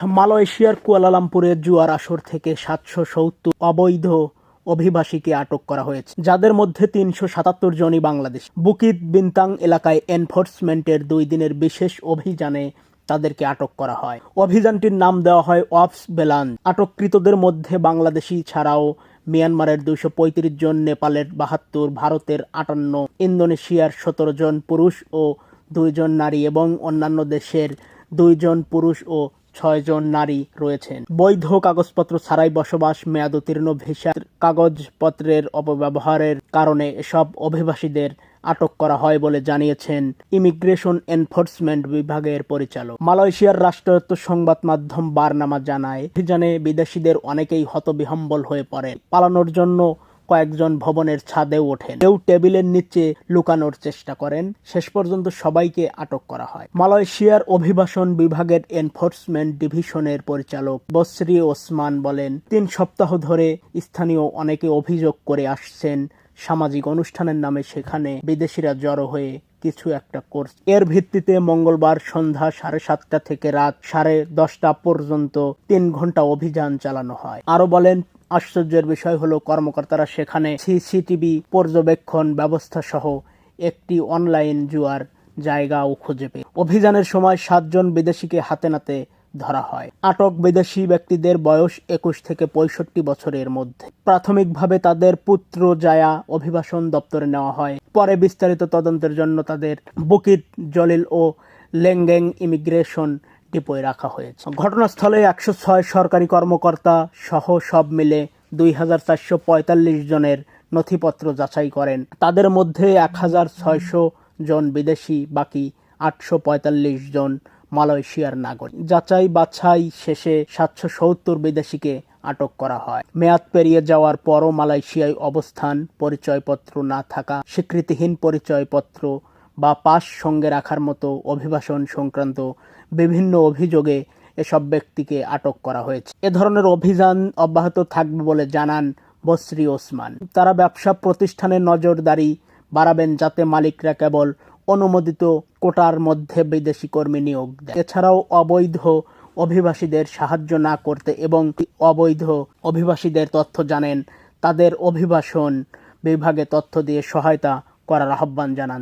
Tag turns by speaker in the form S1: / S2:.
S1: মালয়েশিয়ার কুয়ালালামপুরের জুয়ার আসর থেকে ৭৭০ অবৈধ অভিবাসীকে আটক করা হয়েছে, যাদের মধ্যে ৩৭৭ জনই বাংলাদেশ। বুকিত বিন্তাং এলাকায় এনফোর্সমেন্টের ২ দিনের বিশেষ অভিযানে তাদেরকে আটক করা হয়। অভিযানটির নাম দেওয়া হয় অপস বেলান। আটককৃতদের মধ্যে বাংলাদেশি ছাড়াও মিয়ানমারের ২৩৫ জন, নেপালের ৭২, ভারতের ৫৮, ইন্দোনেশিয়ার ১৭ জন পুরুষ ও ২ জন নারী এবং অন্যান্য দেশের ২ জন পুরুষ ও ৬ জন নারী রয়েছেন। বৈধ কাগজপত্র ছাড়াই বসবাস, মেয়াদোত্তীর্ণ ভিসার কাগজপত্রের অপব্যবহারের কারণে এসব অভিবাসীদের আটক করা হয় বলে জানিয়েছেন ইমিগ্রেশন এনফোর্সমেন্ট বিভাগের পরিচালক। মালয়েশিয়ার রাষ্ট্রায়ত্ত সংবাদ মাধ্যম বারনামা জানায়, অভিযানে বিদেশিদের অনেকেই হতবিহ্বল হয়ে পড়েন। পালানোর জন্য কয়েকজন ভবনের ছাদেও ওঠেন, কেউ টেবিলের নিচে লুকানোর চেষ্টা করেন। শেষ পর্যন্ত সবাইকে আটক করা হয়। মালয়েশিয়ার অভিবাসন বিভাগের এনফোর্সমেন্ট ডিভিশনের পরিচালক বসরি ওসমান বলেন, ৩ সপ্তাহ ধরে স্থানীয় অনেকে অভিযোগ করে আসছেন সামাজিক অনুষ্ঠানের নামে সেখানে বিদেশিরা জড়ো হয়ে কিছু একটা করছে। এর ভিত্তিতে মঙ্গলবার সন্ধ্যা 7:30 থেকে রাত 10:30 পর্যন্ত 3 ঘন্টা অভিযান চালানো হয়। আরো বলেন, আশ্চর্যের বিষয় হলো কর্মকর্তারা সেখানে সিসিটিভি পর্যবেক্ষণ ব্যবস্থা সহ একটি অনলাইন জুয়ার জায়গাও খুঁজে পেয়ে। অভিযানের সময় 7 জন বিদেশিকে হাতে নাতে ধরা হয়। আটক বিদেশি ব্যক্তিদের বয়স 21 থেকে 65 বছরের মধ্যে। প্রাথমিকভাবে তাদের পুত্র জায়া অভিবাসন দপ্তরে নেওয়া হয়। পরে বিস্তারিত তদন্তের জন্য তাদের বুকিত জলিল ও লেঙ্গেং ইমিগ্রেশন ডিপোয় রাখা হয়েছে। ঘটনাস্থলে 106 সরকারি কর্মকর্তা সহ সব মিলে 2445 জনের নথিপত্র যাচাই করেন। তাদের মধ্যে 1600 জন বিদেশি, বাকি 845 জন মালয়েশিয়ার নাগরিক। যাচাই বাছাই শেষে 770 বিদেশিকে আটক করা হয়। মেয়াদ পেরিয়ে যাওয়ার পরও মালয়েশিয়ায় অবস্থান, পরিচয়পত্র না থাকা, স্বীকৃতিহীন পরিচয়পত্র বা পাস সঙ্গে রাখার মতো অভিবাসন সংক্রান্ত বিভিন্ন অভিযোগে এসব ব্যক্তিকে আটক করা হয়েছে। এ ধরনের অভিযান অব্যাহত থাকবে বলে জানান বসরি ওসমান। তারা ব্যবসা প্রতিষ্ঠানে নজরদারি বাড়াবেন যাতে মালিকরা কেবল অনুমোদিত কোটার মধ্যে বিদেশি কর্মী নিয়োগ দেয়। এছাড়াও অবৈধ অভিবাসীদের সাহায্য না করতে এবং অবৈধ অভিবাসীদের তথ্য জানেন তাদের অভিবাসন বিভাগে তথ্য দিয়ে সহায়তা করার আহ্বান জানান।